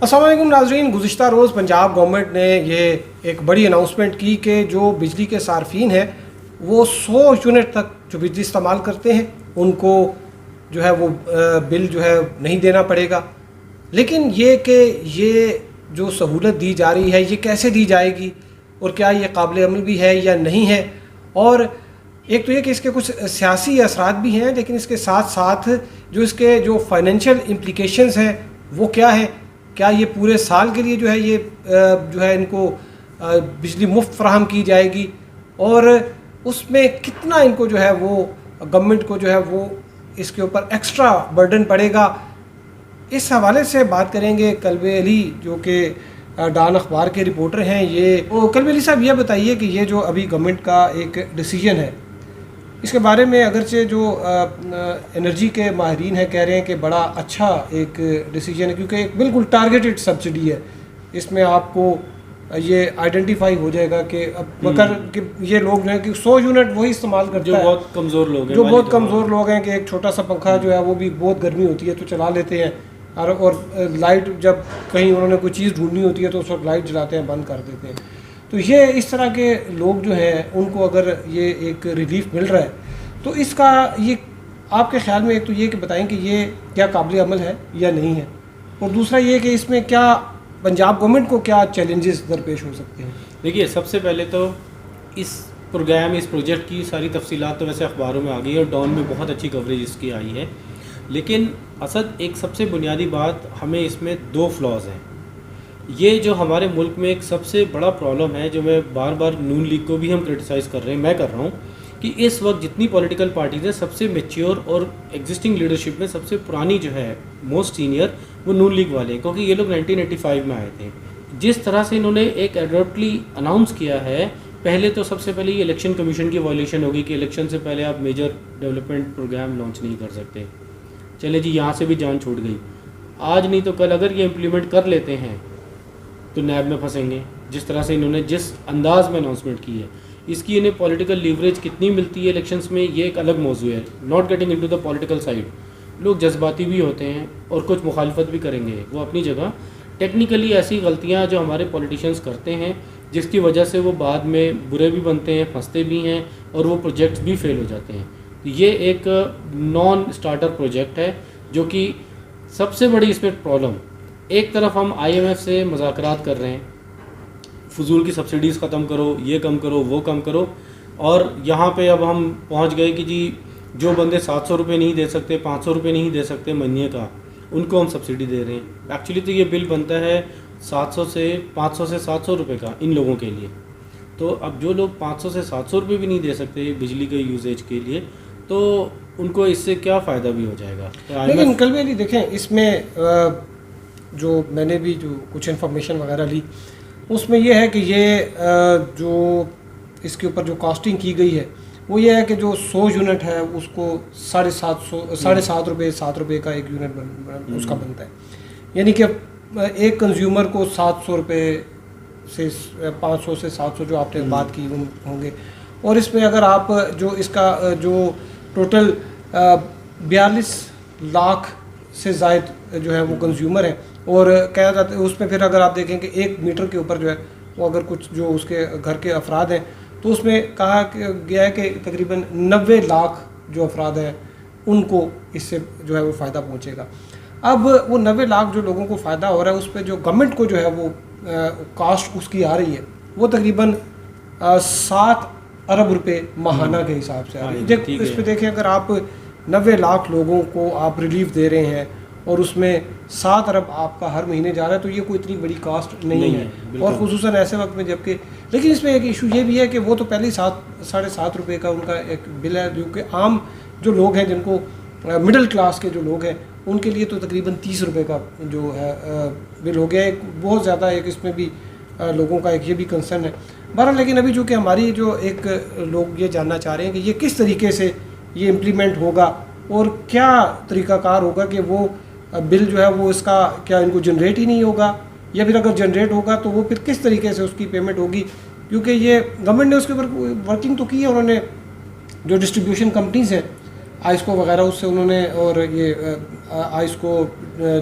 अस्सलाम वालेकुम नाज़रीन, गुज़िश्ता रोज़ पंजाब गवर्नमेंट ने ये एक बड़ी अनाउंसमेंट की कि जो बिजली के सार्फिन हैं वो 100 यूनिट तक जो बिजली इस्तेमाल करते हैं उनको जो है वो बिल जो है नहीं देना पड़ेगा। लेकिन ये जो सहूलत दी जा रही है ये कैसे दी जाएगी और क्या ये काबिल अमल भी है या नहीं है। और एक तो ये कि इसके कुछ सियासी असरात भी हैं, लेकिन इसके साथ साथ जो इसके जो फाइनेंशियल इम्प्लिकेशंस हैं वो क्या है। क्या ये पूरे साल के लिए जो है ये जो है इनको बिजली मुफ्त फराहम की जाएगी और उसमें कितना इनको जो है वो गवर्नमेंट को जो है वो इसके ऊपर एक्स्ट्रा बर्डन पड़ेगा। इस हवाले से बात करेंगे कल्बे अली जो कि डॉन अखबार के रिपोर्टर हैं। कल्बे अली साहब, ये बताइए कि ये जो अभी गवर्नमेंट का एक डिसीजन है इसके बारे में, अगरचे जो एनर्जी के माहिरीन हैं कह रहे हैं कि बड़ा अच्छा एक डिसीजन है क्योंकि एक बिल्कुल टारगेटेड सब्सिडी है। इसमें आपको ये आइडेंटिफाई हो जाएगा कि मगर कि ये लोग जो है कि 100 यूनिट वही इस्तेमाल करते हैं जो बहुत कमज़ोर लोग हैं, कि एक छोटा सा पंखा जो है वो भी बहुत गर्मी होती है तो चला लेते हैं और लाइट जब कहीं उन्होंने कोई चीज़ ढूंढनी होती है तो उस वक्त लाइट जलाते हैं, बंद कर देते हैं। तो ये इस तरह के लोग जो हैं उनको अगर ये एक रिलीफ मिल रहा है तो इसका ये आपके ख्याल में एक तो ये कि बताएं कि ये क्या काबिल अमल है या नहीं है, और दूसरा ये कि इसमें क्या पंजाब गवर्नमेंट को क्या चैलेंजेस दरपेश हो सकते हैं। देखिए, सबसे पहले तो इस प्रोजेक्ट की सारी तफसीलात तो वैसे अखबारों में आ गई है और डॉन में बहुत अच्छी कवरेज इसकी आई है। लेकिन असद एक सबसे बुनियादी बात, हमें इसमें दो फ्लॉज हैं। ये जो हमारे मुल्क में एक सबसे बड़ा प्रॉब्लम है, जो मैं बार बार नून लीग को भी हम क्रिटिसाइज़ कर रहे हैं, मैं कर रहा हूँ, कि इस वक्त जितनी पॉलिटिकल पार्टीज़ हैं सबसे मेच्योर और एग्जिस्टिंग लीडरशिप में सबसे पुरानी जो है मोस्ट सीनियर वो नून लीग वाले हैं, क्योंकि ये लोग 1985 में आए थे। जिस तरह से इन्होंने एक एडवर्टली अनाउंस किया है, पहले तो सबसे पहले ये इलेक्शन कमीशन की वायलेशन होगी कि इलेक्शन से पहले आप मेजर डेवलपमेंट प्रोग्राम लॉन्च नहीं कर सकते। चले जी, यहाँ से भी जान छूट गई। आज नहीं तो कल अगर ये इम्प्लीमेंट कर लेते हैं तो नैब में फंसेंगे। जिस तरह से इन्होंने जिस अंदाज में अनाउंसमेंट की है, इसकी इन्हें पॉलिटिकल लीवरेज कितनी मिलती है इलेक्शंस में, ये एक अलग मौजू है। Not getting into the political side, लोग जज्बाती भी होते हैं और कुछ मुखालफत भी करेंगे, वो अपनी जगह। टेक्निकली ऐसी गलतियाँ जो हमारे पॉलिटिशियंस करते हैं जिसकी वजह से वो बाद में बुरे भी बनते हैं, फंसते भी हैं और वो प्रोजेक्ट्स भी फेल हो जाते हैं। तो ये एक नॉन स्टार्टर प्रोजेक्ट है जो कि सबसे बड़ी इसमें प्रॉब्लम, एक तरफ हम IMF से मुज़ाकरात कर रहे हैं, फजूल की सब्सिडीज़ ख़त्म करो, ये कम करो, वो कम करो, और यहाँ पे अब हम पहुँच गए कि जी जो बंदे 700 रुपये नहीं दे सकते, 500 रुपये नहीं दे सकते महीने का, उनको हम सब्सिडी दे रहे हैं। एक्चुअली तो ये बिल बनता है 500 से 700 रुपये का इन लोगों के लिए। तो अब जो लोग 500 से 700 रुपये भी नहीं दे सकते बिजली के यूजेज के लिए, तो उनको इससे क्या फ़ायदा भी हो जाएगा। लेकिन कल भी देखें, इसमें जो मैंने भी जो कुछ इन्फॉर्मेशन वगैरह ली उसमें यह है कि ये जो इसके ऊपर जो कॉस्टिंग की गई है वो ये है कि जो 100 यूनिट है उसको 7.5 रुपये का एक यूनिट उसका बनता है। यानी कि एक कंज्यूमर को 700 रुपये से 500 से 700 जो आपने बात की होंगे। और इसमें अगर आप जो इसका जो टोटल 42 लाख से ज़ायद जो है वो कंज्यूमर है, और कहा जाता है उसमें फिर अगर आप देखें कि 1 मीटर के ऊपर जो है वो अगर कुछ जो उसके घर के अफराद हैं तो उसमें कहा गया है कि तकरीबन 90 लाख जो अफराद हैं उनको इससे जो है वो फ़ायदा पहुंचेगा। अब वो 90 लाख जो लोगों को फ़ायदा हो रहा है उस पर जो गवर्नमेंट को जो है वो कास्ट उसकी आ रही है वो तकरीबन 7 अरब रुपए माहाना के हिसाब से आ रही है। इस पर देखें, अगर आप 90 लाख लोगों को आप रिलीफ दे रहे हैं और उसमें 7 अरब आपका हर महीने जा रहा है तो ये कोई इतनी बड़ी कास्ट नहीं है। और खुसूसन ऐसे वक्त में जबकि, लेकिन इसमें एक इशू ये भी है कि वो तो पहले ही 7.5 रुपये का उनका एक बिल है, जो कि आम जो लोग हैं जिनको मिडिल क्लास के जो लोग हैं उनके लिए तो तकरीबन 30 रुपये का जो है बिल हो गया। एक बहुत ज़्यादा एक इसमें भी लोगों का एक ये भी कंसर्न है। बहरहाल, लेकिन अभी चूँकि हमारी जो एक लोग ये जानना चाह रहे हैं कि ये किस तरीके से ये इम्प्लीमेंट होगा और क्या तरीक़ाकार होगा कि वो बिल जो है वो इसका क्या इनको जनरेट ही नहीं होगा, या फिर अगर जनरेट होगा तो वो फिर किस तरीके से उसकी पेमेंट होगी। क्योंकि ये गवर्नमेंट ने उसके ऊपर वर्किंग तो की है, उन्होंने जो डिस्ट्रीब्यूशन कंपनीज़ हैं आइसको वगैरह उससे उन्होंने, और ये आइसको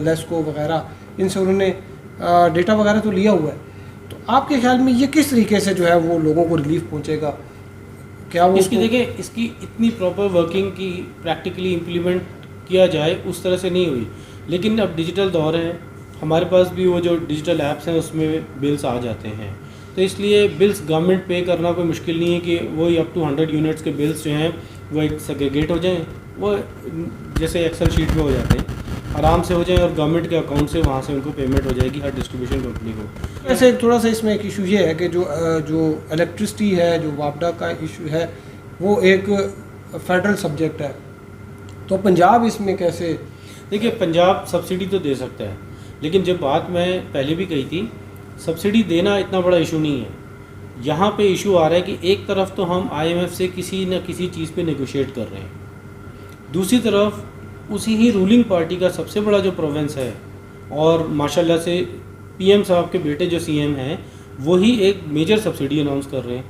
लेस्को वगैरह इनसे उन्होंने डेटा वगैरह तो लिया हुआ है, तो आपके ख्याल में ये किस तरीके से जो है वो लोगों को रिलीफ पहुंचेगा? क्या वो इसकी देखिए, इसकी इतनी प्रॉपर वर्किंग की प्रैक्टिकली इम्प्लीमेंट किया जाए उस तरह से नहीं हुई, लेकिन अब डिजिटल दौर है, हमारे पास भी वो जो डिजिटल ऐप्स हैं उसमें बिल्स आ जाते हैं, तो इसलिए बिल्स गवर्नमेंट पे करना कोई मुश्किल नहीं है कि वही अप टू 100 यूनिट्स के बिल्स जो हैं वो एक सेग्रीगेट हो जाएं, वो जैसे एक्सेल शीट में हो जाते हैं, आराम से हो जाएं और गवर्नमेंट के अकाउंट से वहाँ से उनको पेमेंट हो जाएगी हर डिस्ट्रीब्यूशन कंपनी को। ऐसे थोड़ा सा इसमें एक इशू ये है कि जो इलेक्ट्रिसिटी है, जो वापडा का इशू है, वो एक फेडरल सब्जेक्ट है, तो पंजाब इसमें कैसे? देखिए, पंजाब सब्सिडी तो दे सकता है, लेकिन जब बात मैं पहले भी कही थी, सब्सिडी देना इतना बड़ा इशू नहीं है। यहाँ पे इशू आ रहा है कि एक तरफ तो हम IMF से किसी न किसी चीज़ पे नेगोशिएट कर रहे हैं, दूसरी तरफ उसी ही रूलिंग पार्टी का सबसे बड़ा जो प्रोविंस है, और माशाल्लाह से PM साहब के बेटे जो CM हैं वही एक मेजर सब्सिडी अनाउंस कर रहे हैं।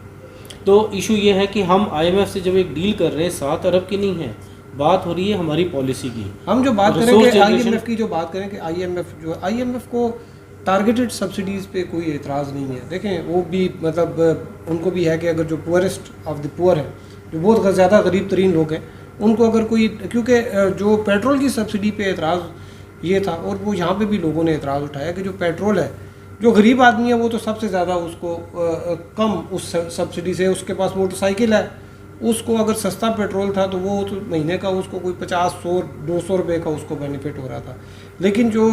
तो इशू ये है कि हम IMF से जब एक डील कर रहे हैं 7 अरब की नहीं है, बात हो रही है हमारी पॉलिसी की। हम जो बात करें कि IMF की जो बात करें कि IMF को टारगेटेड सब्सिडीज़ पे कोई एतराज़ नहीं है। देखें, वो भी मतलब उनको भी है कि अगर जो पुअरेस्ट ऑफ द पुअर हैं, जो बहुत ज़्यादा गरीब तरीन लोग हैं, उनको अगर कोई, क्योंकि जो पेट्रोल की सब्सिडी पे एतराज़ ये था, और वो यहाँ पे भी लोगों ने एतराज़ उठाया कि जो पेट्रोल है, जो गरीब आदमी है वो तो सबसे ज़्यादा उसको कम उस सब्सिडी से, उसके पास मोटरसाइकिल है, उसको अगर सस्ता पेट्रोल था तो वो तो महीने का उसको कोई 50-100-200 रुपये का उसको बेनिफिट हो रहा था। लेकिन जो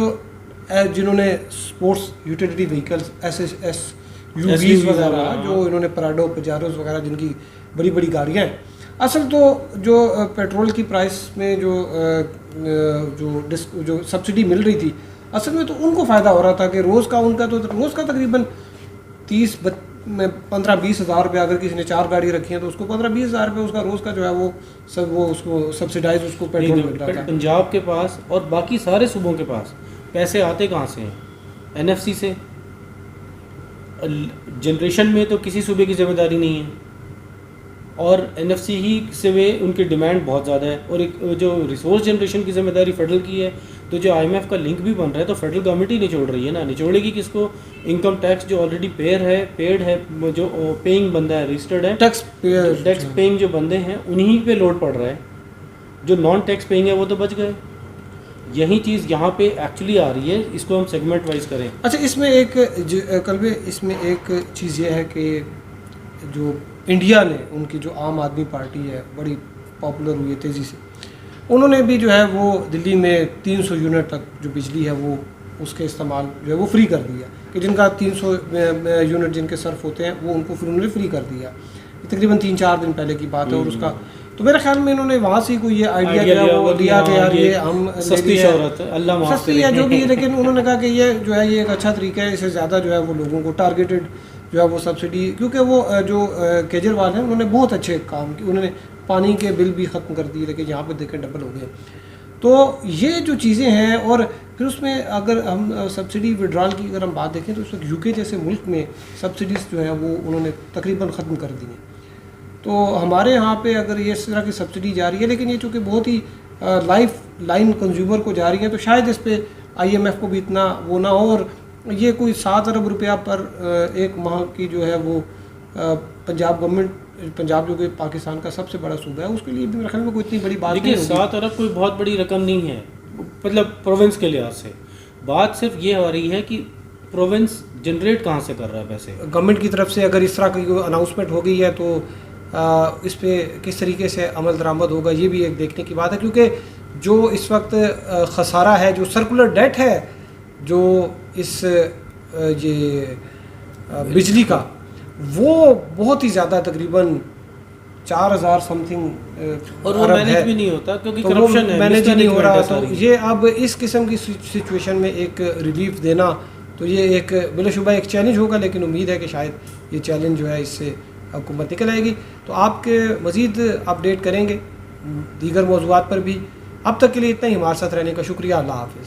जिन्होंने स्पोर्ट्स यूटिलिटी व्हीकल्स SUVs वगैरह, जो इन्होंने पराडो पजारोस वगैरह, जिनकी बड़ी बड़ी गाड़ियाँ हैं, असल तो जो पेट्रोल की प्राइस में जो सब्सिडी मिल रही थी, असल में तो उनको फ़ायदा हो रहा था कि रोज़ का उनका तो रोज़ का तकरीबन 15-20 हज़ार रुपये, अगर किसी ने 4 गाड़ी रखी है तो उसको 15-20 हज़ार रुपये उसका रोज़ का जो है वो उसको सब्सिडाइज उसको पेट्रोल मिल रहा था। पंजाब के पास और बाकी सारे सूबों के पास पैसे आते कहाँ से हैं? NFC से। जनरेशन में तो किसी सूबे की जिम्मेदारी नहीं है, और NFC ही से वे उनकी डिमांड बहुत ज़्यादा है, और एक जो रिसोर्स जनरेशन की जिम्मेदारी फेडरल की है, तो जो IMF का लिंक भी बन रहा है तो फेडरल गवर्नमेंट ही निचोड़ रही है ना। निचोड़ेगी किसको? इनकम टैक्स जो ऑलरेडी पेड है, जो पेइंग बंदा है, रजिस्टर्ड है, टैक्स पेइंग जो बंदे हैं उन्हीं पे लोड पड़ रहा है। जो नॉन टैक्स पेइंग है वो तो बच गए। यही चीज़ यहाँ पे एक्चुअली आ रही है, इसको हम सेगमेंट वाइज करें। अच्छा, इसमें इसमें एक चीज़ ये है कि जो इंडिया ने, उनकी जो आम आदमी पार्टी है, बड़ी पॉपुलर हुई है तेज़ी से, उन्होंने भी जो है वो दिल्ली में 300 यूनिट तक जो बिजली है वो उसके इस्तेमाल जो है वो फ्री कर दिया, कि जिनका 300 यूनिट जिनके सर्फ होते हैं वो उनको फिर उन्होंने फ्री कर दिया। तकरीबन 3-4 दिन पहले की बात है, और उसका तो मेरे ख्याल में इन्होंने वहाँ से कोई ये आइडिया दिया कि यार ये हम सस्ती शौहरत है, अल्लाह माफ़ सस्ती है जो भी है, लेकिन उन्होंने कहा कि ये जो है ये एक अच्छा तरीका है, इससे ज़्यादा जो है वो लोगों को टारगेटेड जो है वो सब्सिडी, क्योंकि वो जो केजरीवाल हैं उन्होंने बहुत अच्छे काम किए, उन्होंने पानी के बिल भी ख़त्म कर दिए, लेकिन यहाँ पे देखें डबल हो गए। तो ये जो चीज़ें हैं, और फिर उसमें अगर हम सब्सिडी विड्रॉल की अगर हम बात देखें तो उस वक्त UK जैसे मुल्क में सब्सिडीज़ जो है वो उन्होंने तकरीबन ख़त्म कर दी हैं। तो हमारे यहाँ पे अगर ये इस तरह की सब्सिडी जा रही है, लेकिन ये चूँकि बहुत ही लाइफ लाइन कंज्यूमर को जा रही है, तो शायद इस पर IMF को भी इतना वो ना हो, और ये कोई 7 अरब रुपया पर एक माह की जो है वो पंजाब जो कि पाकिस्तान का सबसे बड़ा सूबा है, उसके लिए भी मेरे ख्याल में कोई इतनी बड़ी बात नहीं होगी। 7 अरब कोई बहुत बड़ी रकम नहीं है, मतलब प्रोविंस के लिहाज से। बात सिर्फ ये हो रही है कि प्रोविंस जनरेट कहाँ से कर रहा है पैसे। गवर्नमेंट की तरफ से अगर इस तरह की अनाउंसमेंट हो गई है तो इस पर किस तरीके से अमल दरामद होगा, ये भी एक देखने की बात है, क्योंकि जो इस वक्त खसारा है, जो सर्कुलर डेट है, जो इस ये बिजली का, वो बहुत ही ज़्यादा तकरीबन 4000 समथिंग और वो मैनेज भी नहीं होता क्योंकि तो करप्शन है, मैनेज नहीं हो रहा। तो ये अब इस किस्म की सिचुएशन में एक रिलीफ देना, तो ये एक बिलाशुबा एक चैलेंज होगा, लेकिन उम्मीद है कि शायद ये चैलेंज जो है इससे हुकूमत निकल आएगी। तो आपके मज़ीद अपडेट करेंगे दीगर मौज़ूआत पर भी। अब तक के लिए इतना ही, हमारे साथ रहने का शुक्रिया। अल्लाह हाफ़िज़।